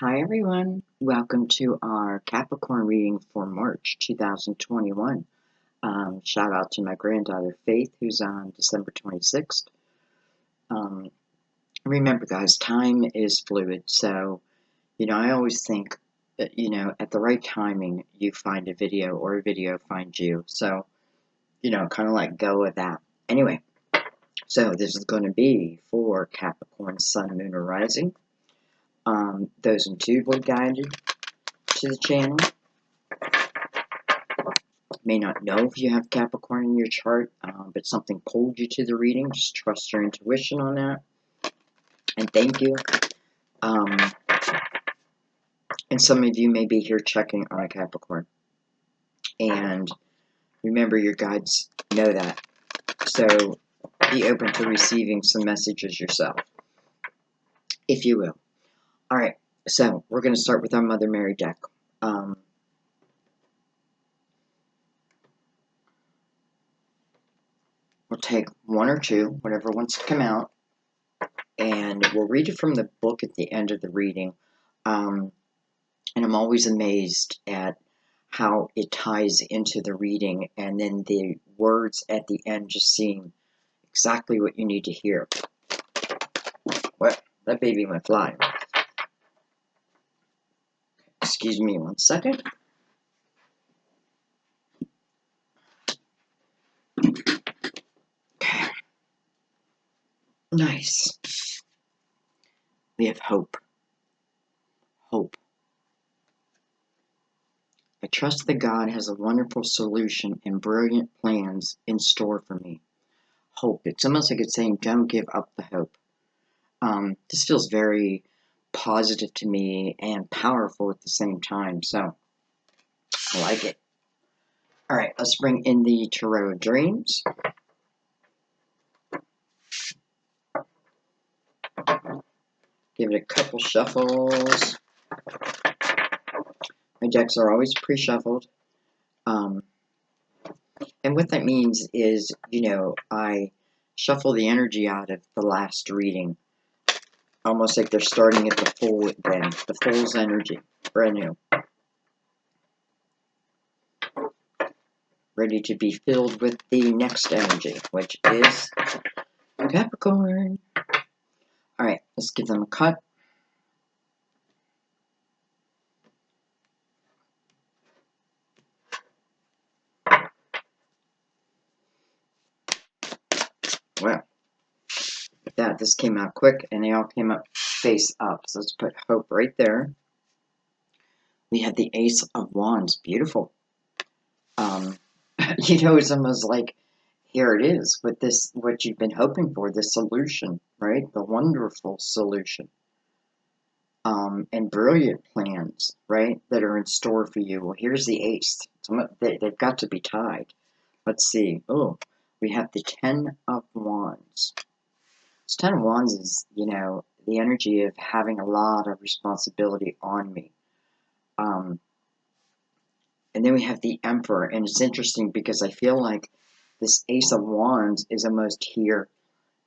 Hi everyone, welcome to our Capricorn reading for March 2021. Shout out to my granddaughter Faith, who's on December 26th. Remember guys, time is fluid, so, I always think that, at the right timing, you find a video or a video finds you. So, kind of like go with that. Anyway, so this is going to be for Capricorn Sun, Moon, or Rising. Those intuitively guided to the channel may not know if you have Capricorn in your chart, but something pulled you to the reading. Just trust your intuition on that. And thank you. And some of you may be here checking on a Capricorn. And remember, your guides know that. So be open to receiving some messages yourself, if you will. All right, so we're going to start with our Mother Mary deck. We'll take one or two, whatever wants to come out, and we'll read it from the book at the end of the reading. And I'm always amazed at how it ties into the reading, and then the words at the end just seem exactly what you need to hear. Well, that baby went flying. Excuse me 1 second. Okay. Nice. We have hope. Hope. I trust that God has a wonderful solution and brilliant plans in store for me. Hope. It's almost like it's saying, don't give up the hope. This feels very positive to me and powerful at the same time, so I like it. All right, let's bring in the Tarot of Dreams. Give it a couple shuffles. My decks are always pre-shuffled. And what that means is, I shuffle the energy out of the last reading. Almost like they're starting at the full then. The Fool's energy. Brand new. Ready to be filled with the next energy, which is Capricorn. Alright, let's give them a cut. Well, with that, this came out quick, and they all came up face up. So let's put hope right there. We have the Ace of Wands. Beautiful. It's almost like, here it is, with this, what you've been hoping for, the solution, right? The wonderful solution. And brilliant plans, right, that are in store for you. Well, here's the Ace. They've got to be tied. Let's see. Oh, we have the Ten of Wands. This Ten of Wands is, the energy of having a lot of responsibility on me. And then we have the Emperor, and it's interesting because I feel like this Ace of Wands is almost here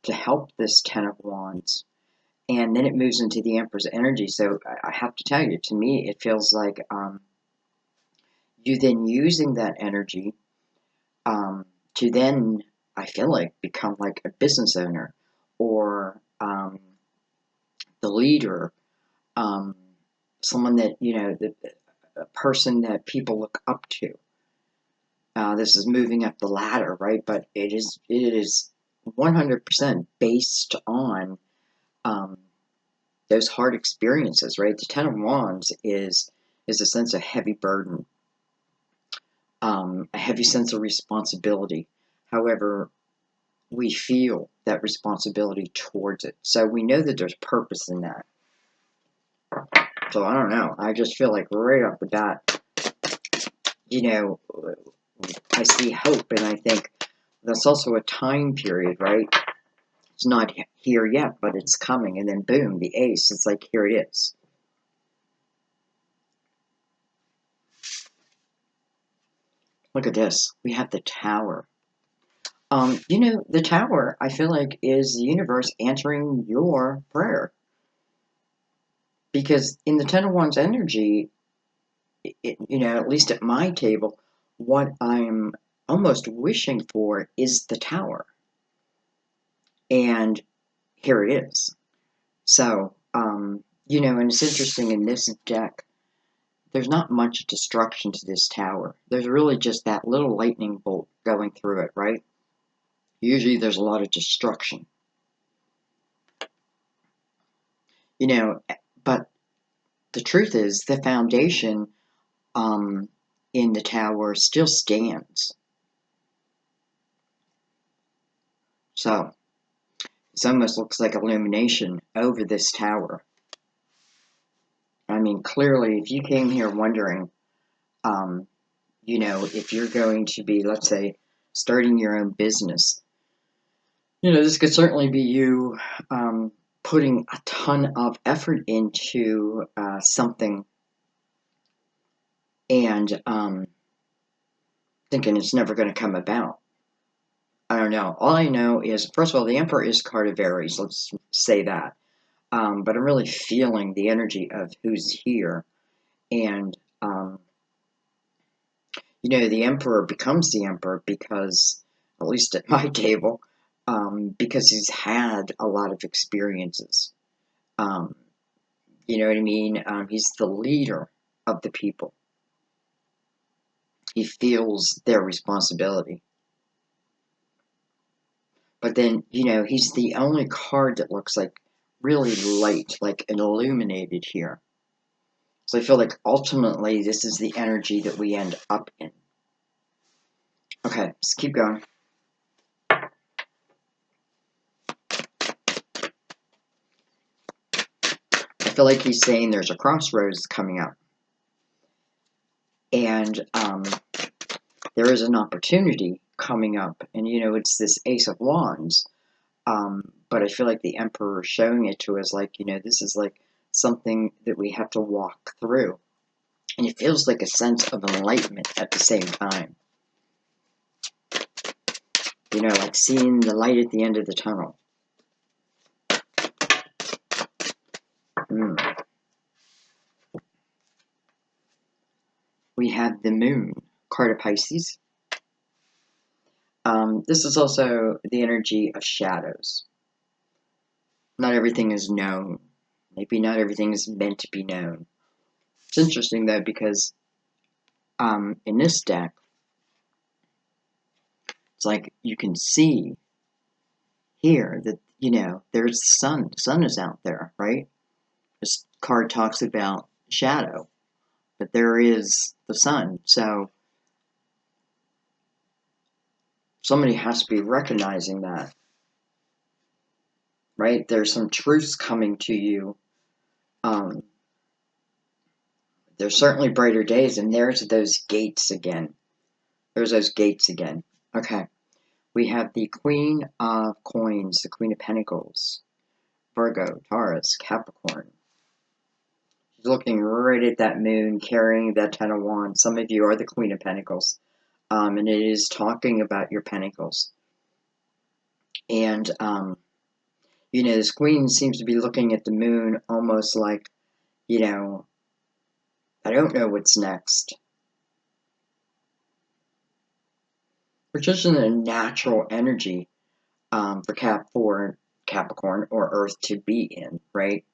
to help this Ten of Wands. And then it moves into the Emperor's energy. So I have to tell you, to me, it feels like you then using that energy to then, I feel like, become like a business owner or the leader, someone that, a person that people look up to. This is moving up the ladder, right? But it is 100% based on those hard experiences, right? The Ten of Wands is a sense of heavy burden, a heavy sense of responsibility. However, we feel that responsibility towards it. So we know that there's purpose in that. So I don't know. I just feel like right off the bat, I see hope, and I think that's also a time period, right? It's not here yet, but it's coming, and then boom, the Ace, it's like, here it is. Look at this. We have the Tower. The Tower, I feel like, is the universe answering your prayer. Because in the Ten of Wands energy, you know, at least at my table, what I'm almost wishing for is the Tower. And here it is. So, you know, and it's interesting in this deck, there's not much destruction to this Tower. There's really just that little lightning bolt going through it, right? Usually there's a lot of destruction. You know, but the truth is the foundation in the Tower still stands. So, it almost looks like illumination over this Tower. I mean, clearly, if you came here wondering, you know, if you're going to be, let's say, starting your own business, you know, this could certainly be you putting a ton of effort into something and thinking it's never going to come about. I don't know. All I know is, first of all, the Emperor is card of Aries. Let's say that. But I'm really feeling the energy of who's here. And, you know, the Emperor becomes the Emperor because, at least at my table, because he's had a lot of experiences. You know what I mean? He's the leader of the people. He feels their responsibility. But then, you know, he's the only card that looks like really light, like an illuminated here. So I feel like ultimately this is the energy that we end up in. Okay, let's keep going. I feel like he's saying there's a crossroads coming up. And there is an opportunity coming up. And, you know, it's this Ace of Wands. But I feel like the Emperor is showing it to us like, you know, this is like something that we have to walk through. And it feels like a sense of enlightenment at the same time. You know, like seeing the light at the end of the tunnel. We have the Moon, card of Pisces. This is also the energy of shadows. Not everything is known. Maybe not everything is meant to be known. It's interesting, though, because in this deck, it's like you can see here that, you know, there's the sun. The sun is out there, right? This card talks about shadow, but there is the sun. So somebody has to be recognizing that, right? There's some truths coming to you. There's certainly brighter days, and there's those gates again. There's those gates again. Okay. We have the Queen of Coins, the Queen of Pentacles, Virgo, Taurus, Capricorn. She's looking right at that moon, carrying that Ten of Wands. Some of you are the Queen of Pentacles, and it is talking about your pentacles. And, you know, this Queen seems to be looking at the moon almost like, you know, I don't know what's next. Which isn't a natural energy for Capricorn or Earth to be in, right?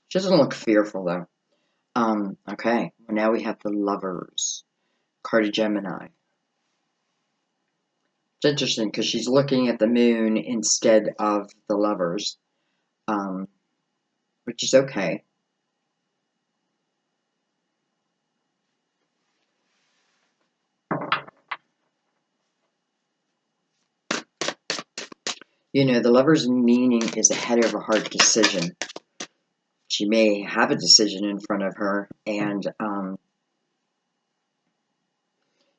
She doesn't look fearful, though. Okay, well, now we have the Lovers, card of Gemini. It's interesting because she's looking at the moon instead of the Lovers, which is okay. You know, the Lover's meaning is a head over heart decision. She may have a decision in front of her, and,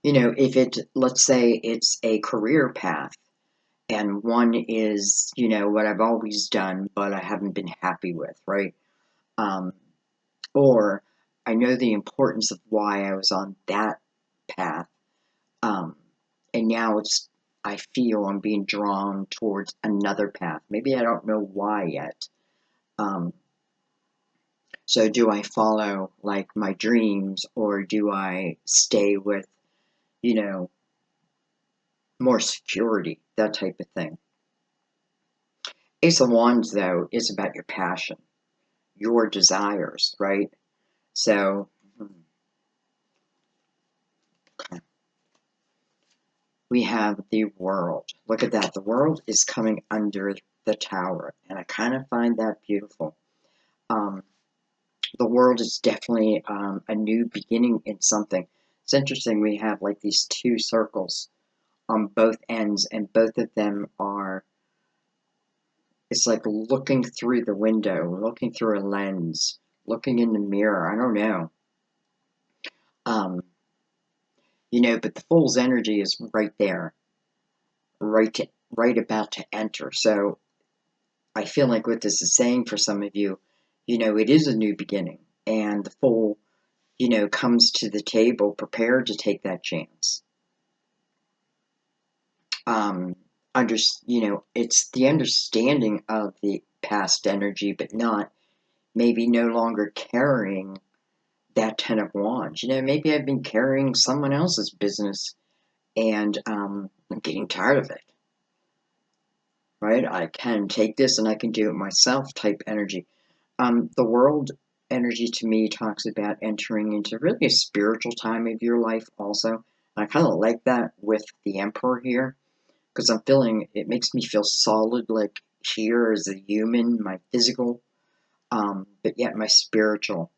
you know, if it, let's say it's a career path, and one is, you know, what I've always done, but I haven't been happy with, right? Or I know the importance of why I was on that path, and now I feel I'm being drawn towards another path. Maybe I don't know why yet, So do I follow like my dreams, or do I stay with, you know, more security, that type of thing? Ace of Wands, though, is about your passion, your desires, right? So we have the World. Look at that. The World is coming under the Tower, and I kind of find that beautiful. The World is definitely a new beginning in something. It's interesting. We have like these two circles on both ends, and both of them are, it's like looking through the window, looking through a lens, looking in the mirror. I don't know. Um, but the Fool's energy is right there, right about to enter. So I feel like what this is saying for some of you, it is a new beginning, and the Fool, comes to the table prepared to take that chance. Under, it's the understanding of the past energy, but not maybe no longer carrying that Ten of Wands. Maybe I've been carrying someone else's business, and I'm getting tired of it. Right? I can take this and I can do it myself type energy. The World energy to me talks about entering into really a spiritual time of your life also. And I kind of like that with the Emperor here, because I'm feeling, it makes me feel solid, like here as a human, my physical, but yet my spiritual,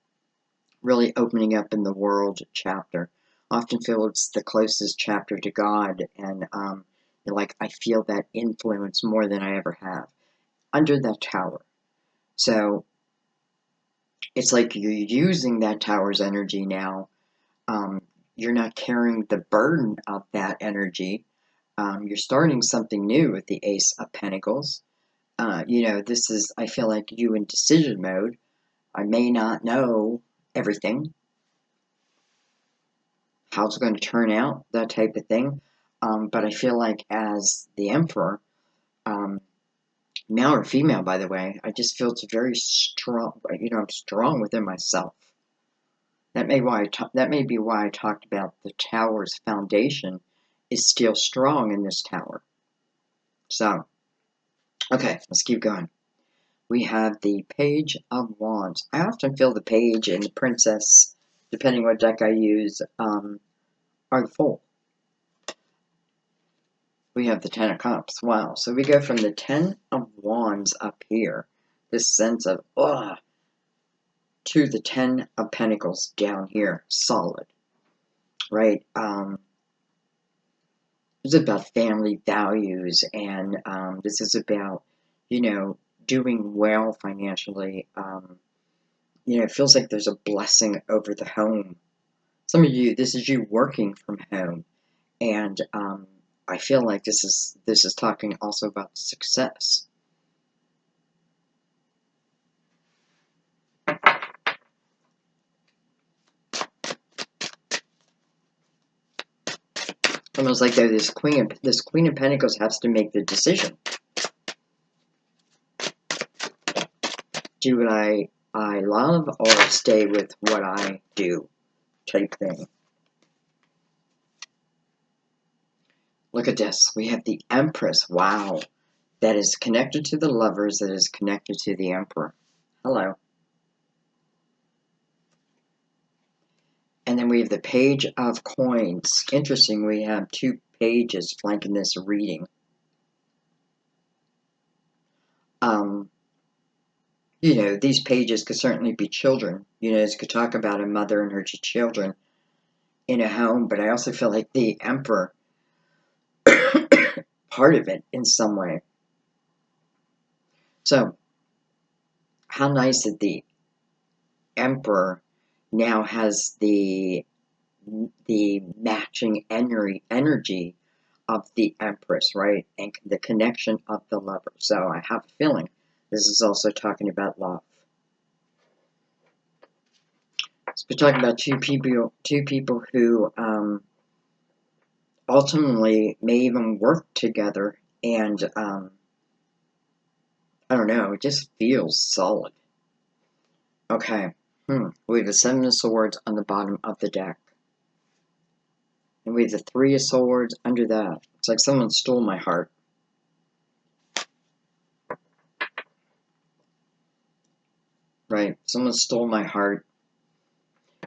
really opening up in the World chapter. I often feel it's the closest chapter to God, and like I feel that influence more than I ever have under that tower. So it's like you're using that tower's energy now. You're not carrying the burden of that energy. You're starting something new with the Ace of Pentacles. This is, I feel like, you in decision mode. I may not know everything, how it's going to turn out, that type of thing. But I feel like as the Emperor, male or female, by the way, I just feel it's very strong. I'm strong within myself. That may be why I talked about the tower's foundation is still strong in this tower. So, okay, let's keep going. We have the Page of Wands. I often feel the Page and the Princess, depending what deck I use, are the Fool. We have the Ten of Cups. Wow. So we go from the Ten of Wands up here, this sense of, to the Ten of Pentacles down here, solid, right? This is about family values, and this is about, doing well financially. It feels like there's a blessing over the home. Some of you, this is you working from home, and I feel like this is talking also about success. Almost like though this Queen of Pentacles has to make the decision. Do what I love, or stay with what I do, type thing. Look at this. We have the Empress. Wow. That is connected to the Lovers, that is connected to the Emperor. Hello. And then we have the Page of Coins. Interesting, we have two pages flanking this reading. These pages could certainly be children. This could talk about a mother and her two children in a home, but I also feel like the Emperor, part of it in some way. So, how nice that the Emperor now has the matching energy of the Empress, right? And the connection of the Lover. So I have a feeling this is also talking about love. So we're talking about two people who ultimately may even work together and I don't know, it just feels solid. Okay. We have the Seven of Swords on the bottom of the deck. And we have the Three of Swords under that. It's like someone stole my heart. Right? Someone stole my heart.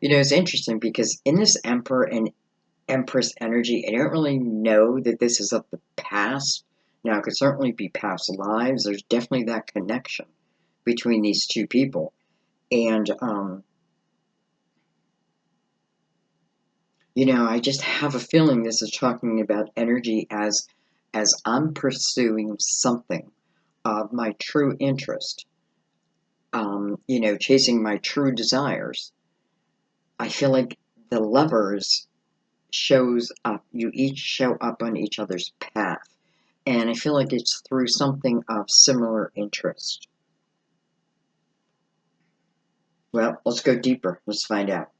You know, it's interesting because in this Emperor and Empress energy, I don't really know that this is of the past. Now, it could certainly be past lives. There's definitely that connection between these two people. And, you know, I just have a feeling this is talking about energy as I'm pursuing something of my true interest, you know, chasing my true desires. I feel like the lovers shows up, you each show up on each other's path. And I feel like it's through something of similar interest. Well, let's go deeper. Let's find out.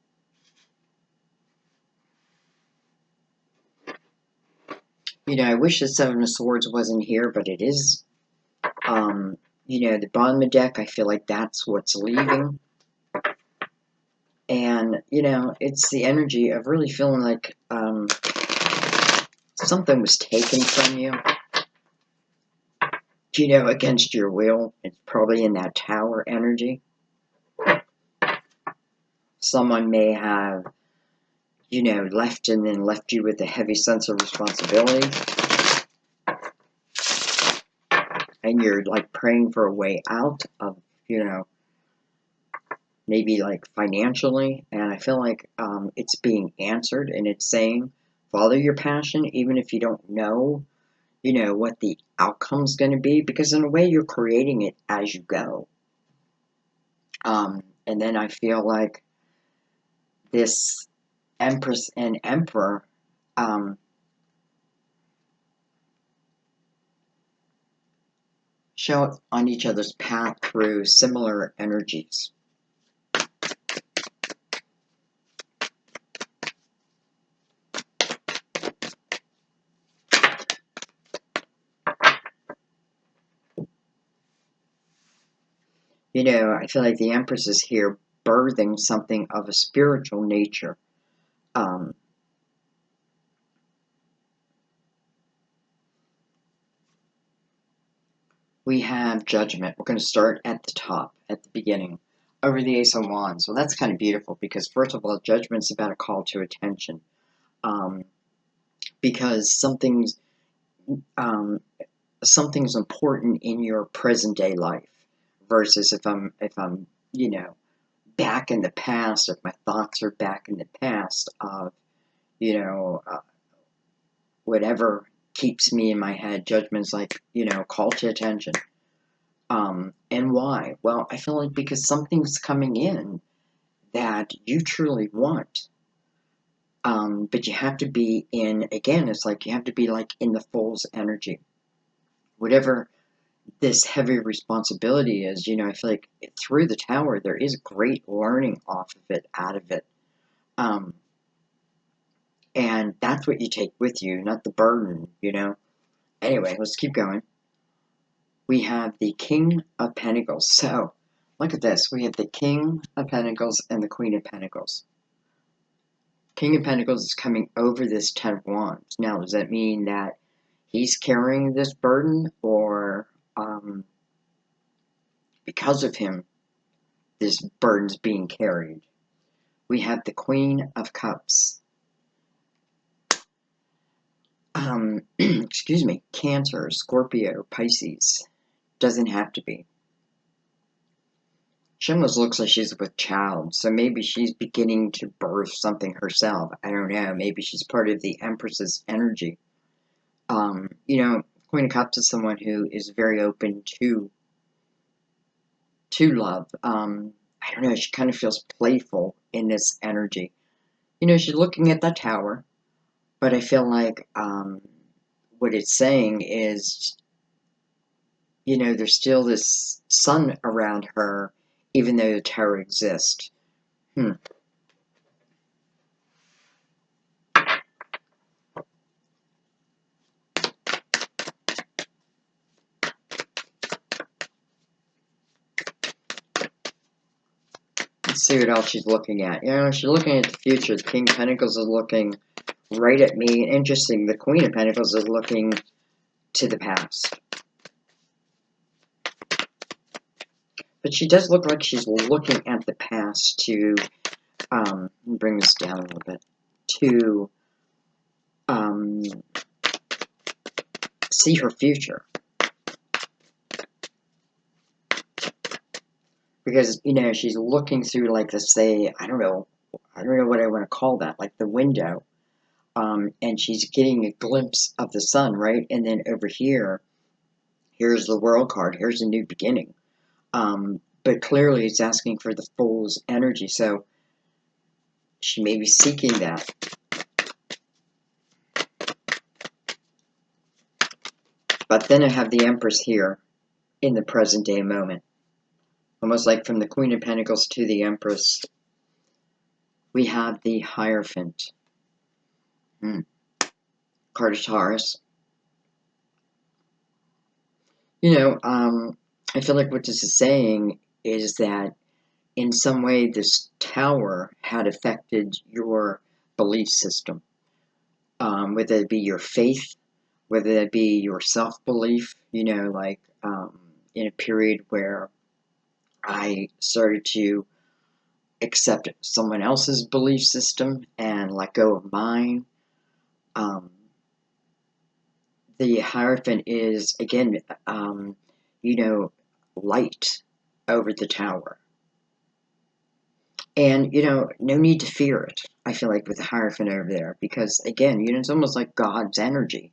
You know, I wish the Seven of Swords wasn't here, but it is. You know, the bottom of the deck, I feel like that's what's leaving. And, you know, it's the energy of really feeling like something was taken from you. You know, against your will. It's probably in that Tower energy. Someone may have, you know, left and then left you with a heavy sense of responsibility. And you're like praying for a way out of, you know, maybe like financially. And I feel like it's being answered, and it's saying, follow your passion, even if you don't know, you know, what the outcome's going to be, because in a way you're creating it as you go. And then I feel like this Empress and Emperor, show up on each other's path through similar energies. You know, I feel like the Empress is here birthing something of a spiritual nature. We have Judgment. We're going to start at the top, at the beginning, over the Ace of Wands. So that's kind of beautiful because, first of all, Judgment's about a call to attention. Because something's important in your present day life, versus if I'm you know, back in the past, if my thoughts are back in the past of, you know, whatever keeps me in my head. Judgment's like, you know, call to attention. And why? Well, I feel like because something's coming in that you truly want. But you have to be in, again, it's like you have to be like in the Fool's energy. Whatever this heavy responsibility is, you know, I feel like through the Tower, there is great learning off of it, out of it. And that's what you take with you, not the burden, you know. Anyway, let's keep going. We have the King of Pentacles. So, look at this. We have the King of Pentacles and the Queen of Pentacles. King of Pentacles is coming over this Ten of Wands. Now, does that mean that he's carrying this burden, or because of him, this burden's being carried? We have the Queen of Cups. Excuse me, Cancer, Scorpio, Pisces. Doesn't have to be. She almost looks like she's with child, so maybe she's beginning to birth something herself. I don't know. Maybe she's part of the Empress's energy. You know, Queen of Cups is someone who is very open to love. I don't know. She kind of feels playful in this energy. You know, she's looking at the Tower, but I feel like what it's saying is, you know, there's still this sun around her, even though the Tower exists. Let's see what else she's looking at. You know, she's looking at the future. The King of Pentacles is looking right at me. Interesting. The Queen of Pentacles is looking to the past. But she does look like she's looking at the past to, bring this down a little bit, to see her future. Because, you know, she's looking through, like, let's say, I don't know what I want to call that, like the window. And she's getting a glimpse of the sun, right? And then over here, here's the World card, here's a new beginning. But clearly it's asking for the Fool's energy, so she may be seeking that. But then I have the Empress here in the present day moment. Almost like from the Queen of Pentacles to the Empress, we have the Hierophant. Card of Taurus. You know, I feel like what this is saying is that in some way this tower had affected your belief system. Whether it be your faith, whether it be your self-belief, you know, like in a period where I started to accept someone else's belief system and let go of mine. The Hierophant is, again, you know, light over the tower. And, you know, no need to fear it, I feel like, with the Hierophant over there. Because, again, you know, it's almost like God's energy.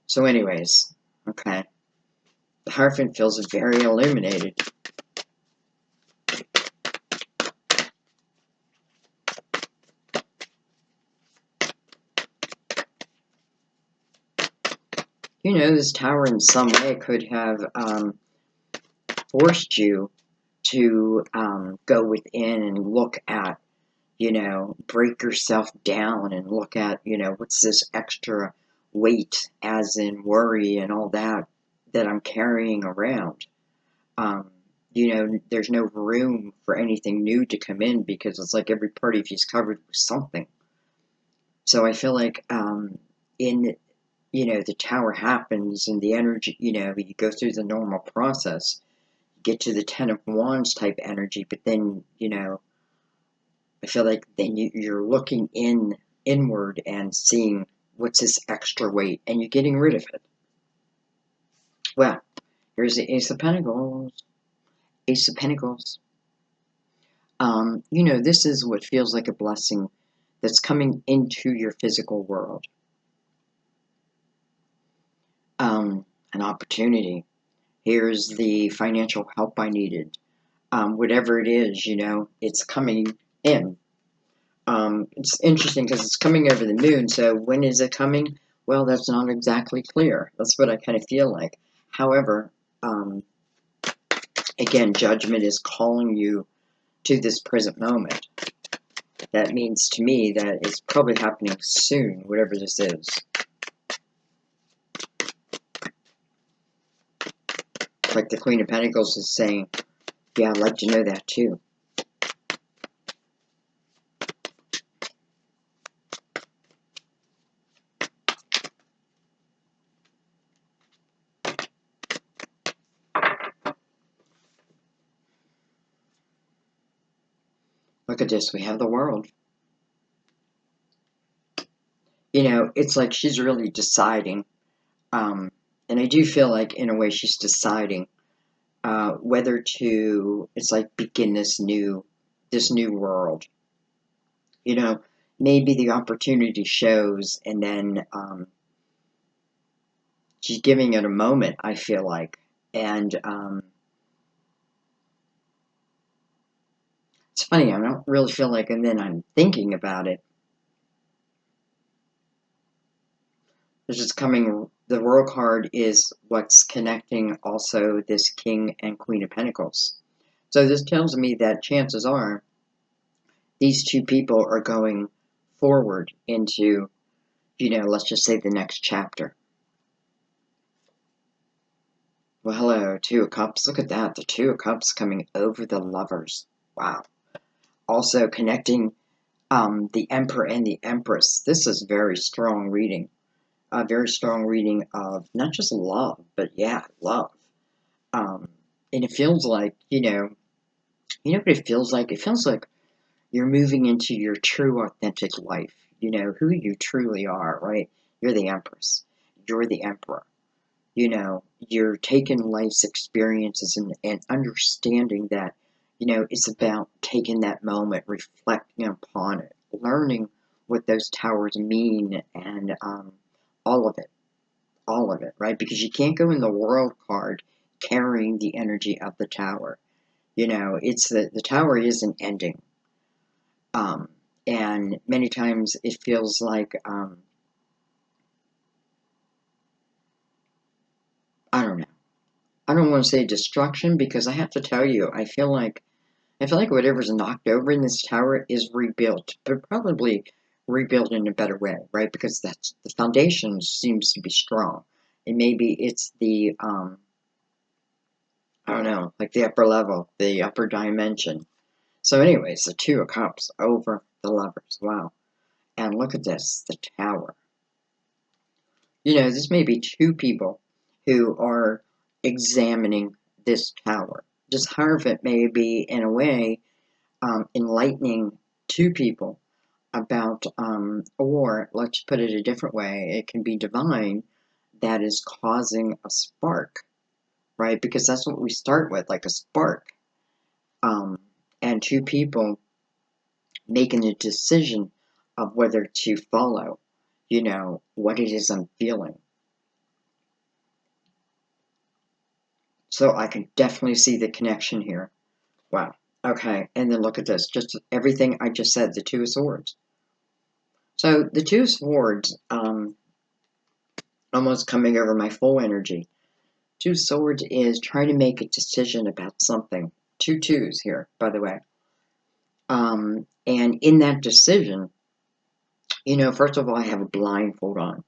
So anyways, okay. The Hierophant feels very illuminated. You know, this tower in some way could have forced you to go within and look at, you know, break yourself down and look at, you know, what's this extra weight, as in worry and all that I'm carrying around. You know, there's no room for anything new to come in because it's like every part of you's covered with something. So I feel like in, you know, the tower happens and the energy, you know, you go through the normal process, get to the Ten of Wands type energy, but then, you know, I feel like then you're looking inward and seeing what's this extra weight, and you're getting rid of it. Well, here's the Ace of Pentacles. Ace of Pentacles. You know, this is what feels like a blessing that's coming into your physical world. An opportunity. Here's the financial help I needed. Whatever it is, you know, it's coming in. It's interesting because it's coming over the moon, so when is it coming? Well, that's not exactly clear. That's what I kind of feel like. However, again, judgment is calling you to this present moment. That means to me that it's probably happening soon, whatever this is. Like the Queen of Pentacles is saying, yeah, I'd like to know that too. Look at this, we have the World. You know, it's like she's really deciding, and I do feel like in a way she's deciding whether to, it's like begin this new world. You know, maybe the opportunity shows, and then she's giving it a moment, I feel like. And it's funny, I don't really feel like, and then I'm thinking about it. It's just coming, the World card is what's connecting also this King and Queen of Pentacles. So this tells me that chances are these two people are going forward into, you know, let's just say the next chapter. Well, hello, Two of Cups. Look at that. The Two of Cups coming over the Lovers. Wow. Also connecting the Emperor and the Empress. This is very strong reading. A very strong reading of not just love, but yeah, love. And it feels like, you know what it feels like? It feels like you're moving into your true, authentic life. You know, who you truly are, right? You're the Empress. You're the Emperor. You know, you're taking life's experiences and understanding that, it's about taking that moment, reflecting upon it, learning what those towers mean, and all of it, right? Because you can't go in the world card carrying the energy of the tower. You know, it's the tower isn't ending. Um, and many times it feels like, I don't know. I don't want to say destruction because I have to tell you, I feel like whatever's knocked over in this tower is rebuilt, but probably rebuilt in a better way, right? Because that's the foundation seems to be strong. And maybe it's the I don't know, like the upper level, the upper dimension. So anyways, the Two of Cups over the Lovers. Wow. And look at this, the Tower. You know, this may be two people who are examining this tower. Just however it may be, in a way, enlightening two people about, or let's put it a different way, it can be divine that is causing a spark, right? Because that's what we start with, like a spark. Um, and two people making a decision of whether to follow, what it is I'm feeling. So I can definitely see the connection here. Wow. Okay, and then look at this. Just everything I just said, the Two of Swords. So the Two of Swords, almost coming over my full energy. Two of Swords is trying to make a decision about something. Two twos here, by the way. And in that decision, first of all, I have a blindfold on.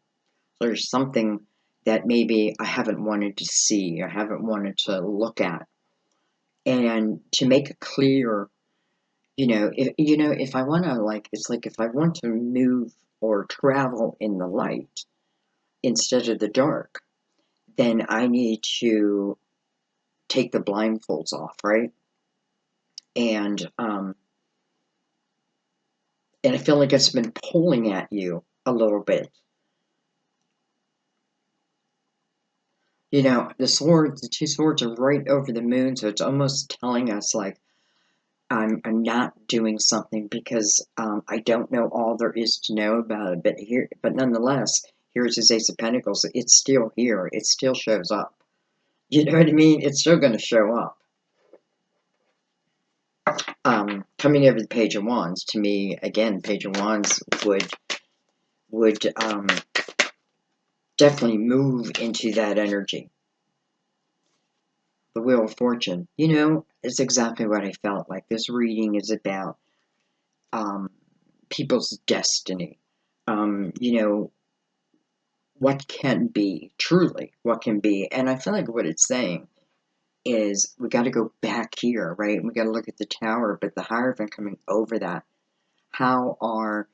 There's something that maybe I haven't wanted to see, I haven't wanted to look at. And to make it clear, if I want to, like, it's like if I want to move or travel in the light instead of the dark, then I need to take the blindfolds off, right? And I feel like it's been pulling at you a little bit. The two swords are right over the moon, so it's almost telling us like I'm not doing something because I don't know all there is to know about it. But nonetheless, here's his Ace of Pentacles. It's still here. It still shows up. You know what I mean? It's still going to show up. Coming over the Page of Wands, to me, again, Page of Wands would definitely move into that energy. The Wheel of Fortune. It's exactly what I felt like. This reading is about people's destiny. What can be, truly, what can be. And I feel like what it's saying is we got to go back here, right? We got to look at the tower, but the Hierophant coming over that. How are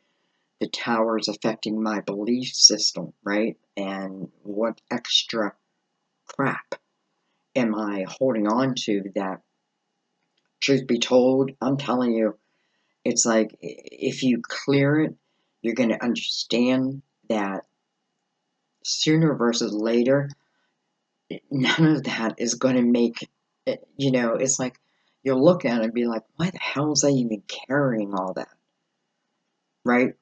the towers affecting my belief system, right? And what extra crap am I holding on to that, truth be told, I'm telling you, it's like if you clear it, you're going to understand that sooner versus later, none of that is going to make it, it's like you'll look at it and be like, why the hell is I even carrying all that? Right?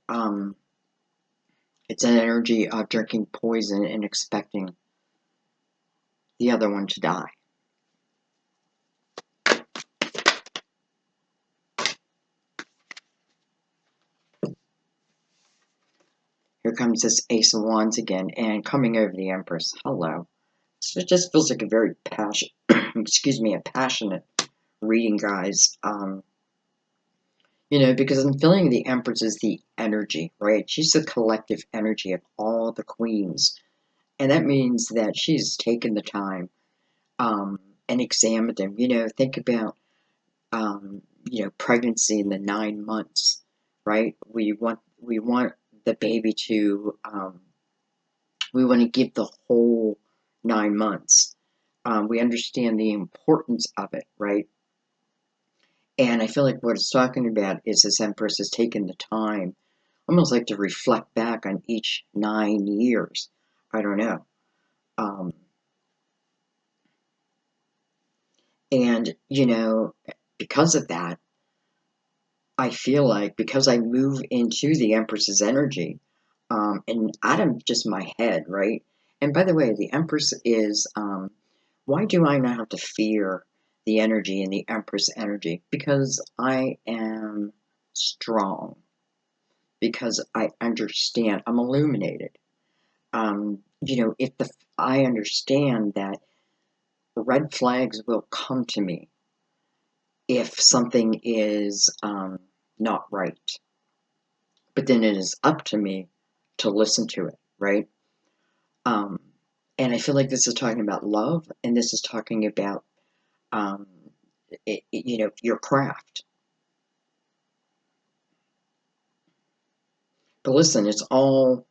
It's an energy of drinking poison and expecting the other one to die. Here comes this Ace of Wands again, and coming over the Empress. Hello. So it just feels like a very a passionate reading, guys. Because I'm feeling the Empress is the energy, right? She's the collective energy of all the queens. And that means that she's taken the time and examine them. Think about, pregnancy in the 9 months, right? We want the baby to, we want to give the whole 9 months. We understand the importance of it, right? And I feel like what it's talking about is this Empress has taken the time, almost like to reflect back on each 9 years. I don't know. Um, and, because of that, I feel like because I move into the Empress's energy, and out of just my head, right? And by the way, the Empress is, why do I not have to fear the energy and the Empress energy? Because I am strong, because I understand, I'm illuminated. If I understand that red flags will come to me if something is not right. But then it is up to me to listen to it, right? Um, and I feel like this is talking about love, and this is talking about, um, your craft. But listen, it's all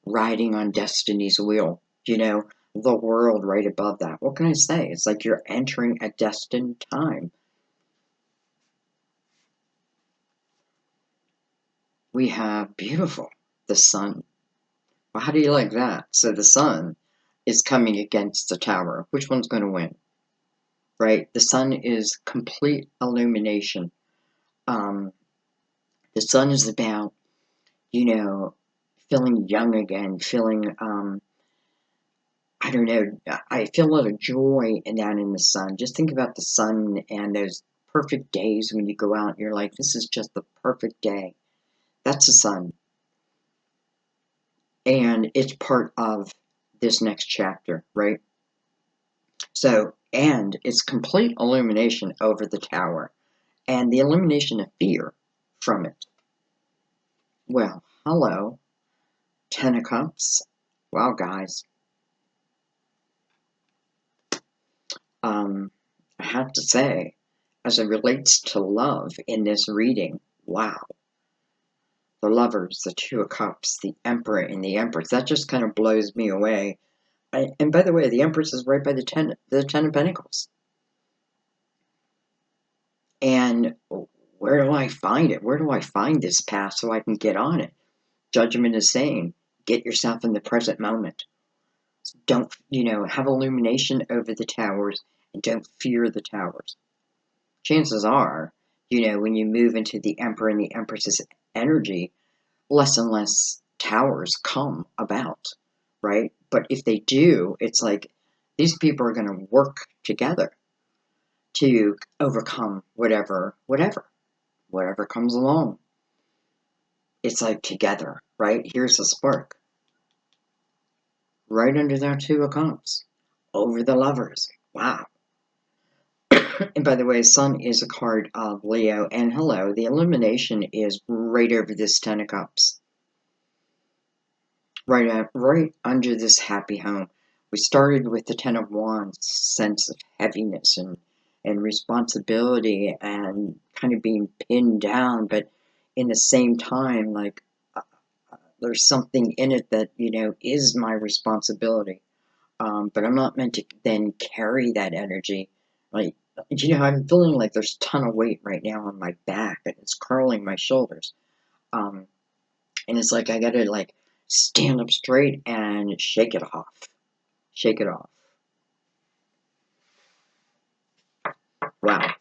riding on destiny's wheel, the world right above that. What can I say? It's like you're entering a destined time. We have beautiful, the sun. Well, how do you like that? So the sun is coming against the tower. Which one's going to win? Right? The sun is complete illumination. Um, the sun is about, you know, feeling young again, feeling, I don't know, I feel a lot of joy in that in the sun. Just think about the sun and those perfect days when you go out and you're like, this is just the perfect day. That's the sun. And it's part of this next chapter, right? So, and it's complete illumination over the tower and the elimination of fear from it. Well, hello, Ten of Cups. Wow, guys. Um, I have to say, as it relates to love in this reading, wow. The Lovers, the Two of Cups, the Emperor, and the Empress. That just kind of blows me away. And by the way, the Empress is right by the Ten of Pentacles. And where do I find it? Where do I find this path so I can get on it? Judgment is saying, get yourself in the present moment. Don't, have illumination over the towers and don't fear the towers. Chances are, when you move into the Emperor and the Empress's energy, less and less towers come about, right? But if they do, it's like these people are going to work together to overcome whatever comes along. It's like together, right? Here's the spark. Right under there, Two of Cups. Over the Lovers. Wow. And by the way, Sun is a card of Leo. And hello, the illumination is right over this Ten of Cups. Right under this happy home. We started with the Ten of Wands, sense of heaviness and responsibility and kind of being pinned down, but in the same time, like, there's something in it that, is my responsibility. But I'm not meant to then carry that energy. Like, I'm feeling like there's a ton of weight right now on my back and it's curling my shoulders. And it's like I gotta, like, stand up straight and shake it off. Shake it off. Wow.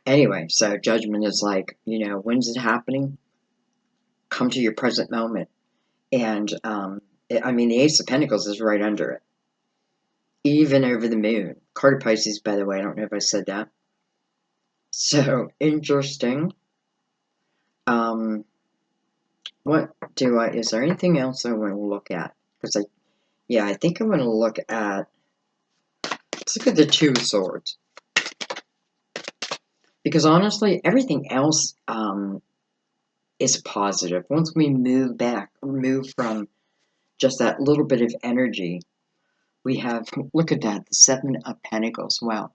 Anyway, so Judgment is like, when's it happening? Come to your present moment. And, the Ace of Pentacles is right under it. Even over the moon. Card of Pisces, by the way, I don't know if I said that. So, interesting. Is there anything else I want to look at? Because I think I want to look at, let's look at the Two of Swords. Because honestly, everything else, is positive. Once we move from just that little bit of energy, We have, look at that, the Seven of Pentacles. Wow.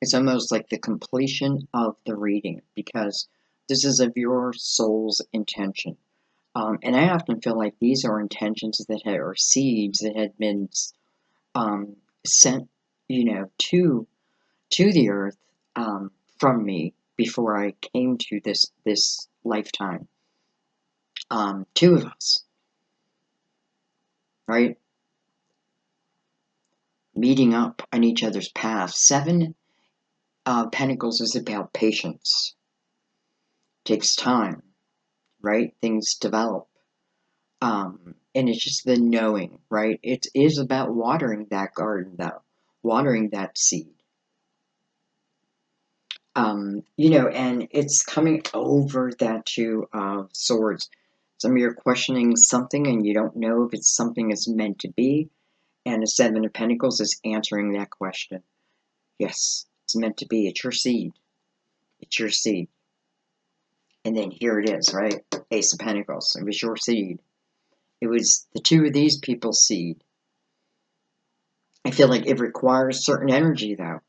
It's almost like the completion of the reading because this is of your soul's intention. And I often feel like these are intentions that had, or seeds that had been sent, to the earth from me before I came to this lifetime. Two of us, right? Meeting up on each other's path. Seven Pentacles is about patience. Takes time, right? Things develop. And it's just the knowing, right? It is about watering that garden, though. Watering that seed. And it's coming over that Two of Swords. Some of you are questioning something and you don't know if it's something that's meant to be. And the Seven of Pentacles is answering that question. Yes, it's meant to be. It's your seed. It's your seed. And then here it is, right? Ace of Pentacles. It was your seed. It was the two of these people's seed. I feel like it requires certain energy, though.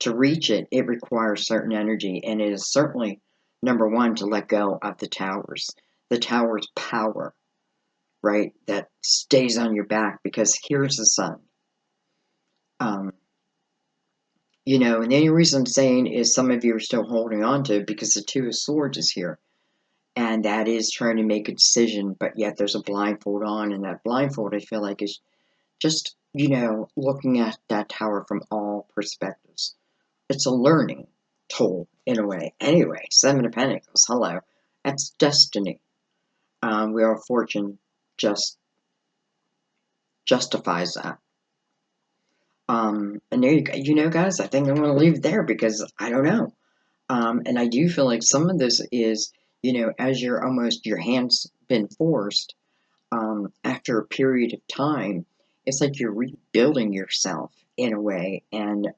To reach it, it requires certain energy. And it is certainly, number one, to let go of the towers. The tower's power, right? That stays on your back because here's the sun. And the only reason I'm saying is some of you are still holding on to it because the Two of Swords is here. And that is trying to make a decision, but yet there's a blindfold on. And that blindfold, I feel like, is just, looking at that tower from all perspectives. It's a learning tool, in a way. Anyway, Seven of Pentacles, hello. That's destiny. Wheel of Fortune just justifies that. And there you go, guys, I think I'm going to leave it there because I don't know. And I do feel like some of this is, as your hand's been forced, after a period of time, it's like you're rebuilding yourself in a way. And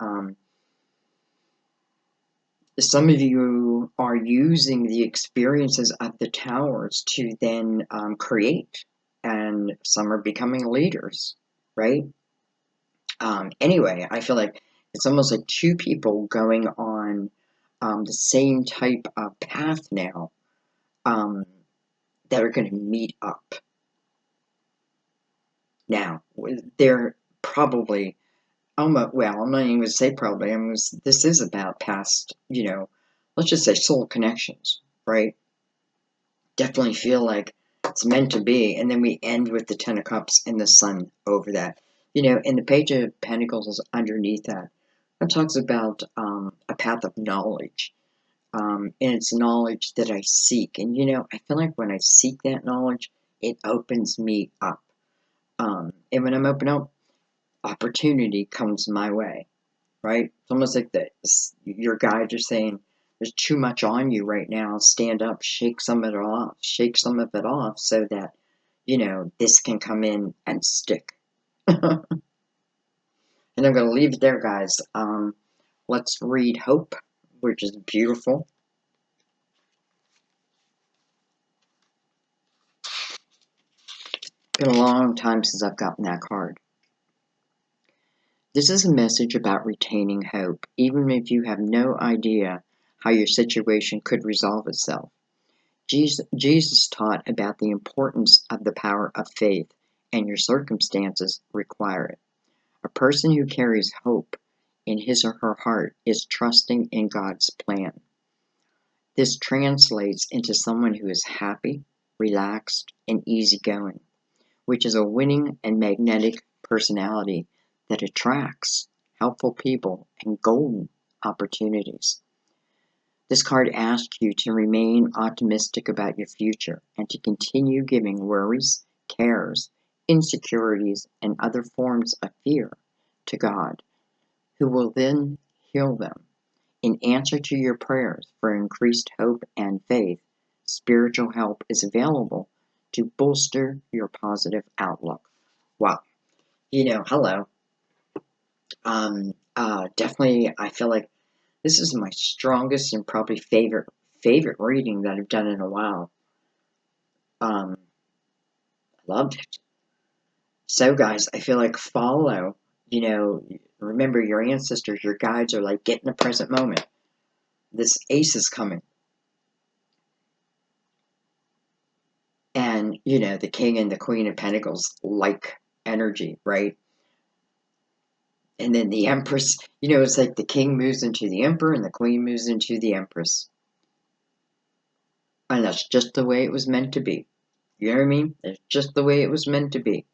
some of you are using the experiences of the towers to then create, and some are becoming leaders, right? Anyway, I feel like it's almost like two people going on the same type of path now that are going to meet up. Now, they're probably almost, well, I'm not even going to say probably, this is about past, let's just say soul connections, right? Definitely feel like it's meant to be. And then we end with the Ten of Cups and the Sun over that. And the Page of Pentacles is underneath that. It talks about a path of knowledge. And it's knowledge that I seek. And, I feel like when I seek that knowledge, it opens me up. And when I'm open up, opportunity comes my way, right? It's almost like your guides are saying, there's too much on you right now. Stand up, shake some of it off so that, this can come in and stick. And I'm going to leave it there, guys. Let's read Hope, which is beautiful. Been a long time since I've gotten that card. This is a message about retaining hope, even if you have no idea how your situation could resolve itself. Jesus taught about the importance of the power of faith, and your circumstances require it. A person who carries hope in his or her heart is trusting in God's plan. This translates into someone who is happy, relaxed, and easygoing, which is a winning and magnetic personality that attracts helpful people and golden opportunities. This card asks you to remain optimistic about your future and to continue giving worries, cares, insecurities, and other forms of fear to God, who will then heal them. In answer to your prayers for increased hope and faith, spiritual help is available to bolster your positive outlook. Wow. Hello. Definitely, I feel like this is my strongest and probably favorite reading that I've done in a while. Loved it. So, guys, I feel like follow, you know, remember your ancestors, your guides are like, get in the present moment. This ace is coming. And, you know, the king and the queen of pentacles like energy, right? And then the empress, you know, it's like the king moves into the emperor and the queen moves into the empress. And that's just the way it was meant to be. You know what I mean? It's just the way it was meant to be.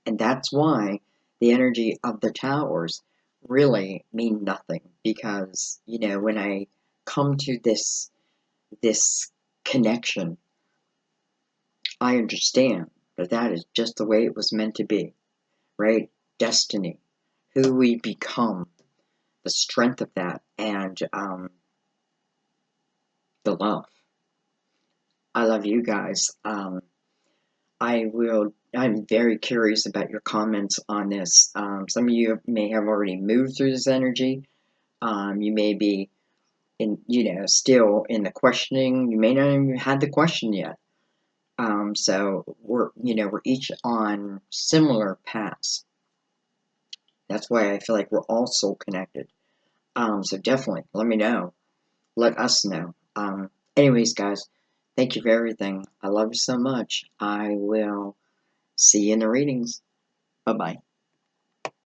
And that's why the energy of the towers really mean nothing. Because, you know, when I come to this connection, I understand that that is just the way it was meant to be, right? Destiny, who we become, the strength of that, and the love. I love you guys. I'm very curious about your comments on this. Some of you may have already moved through this energy. You may be still in the questioning. You may not even had the question yet. So we're each on similar paths. That's why I feel like we're all soul connected. So definitely let me know. Let us know. Anyways, guys, thank you for everything. I love you so much. I will see you in the readings. Bye bye.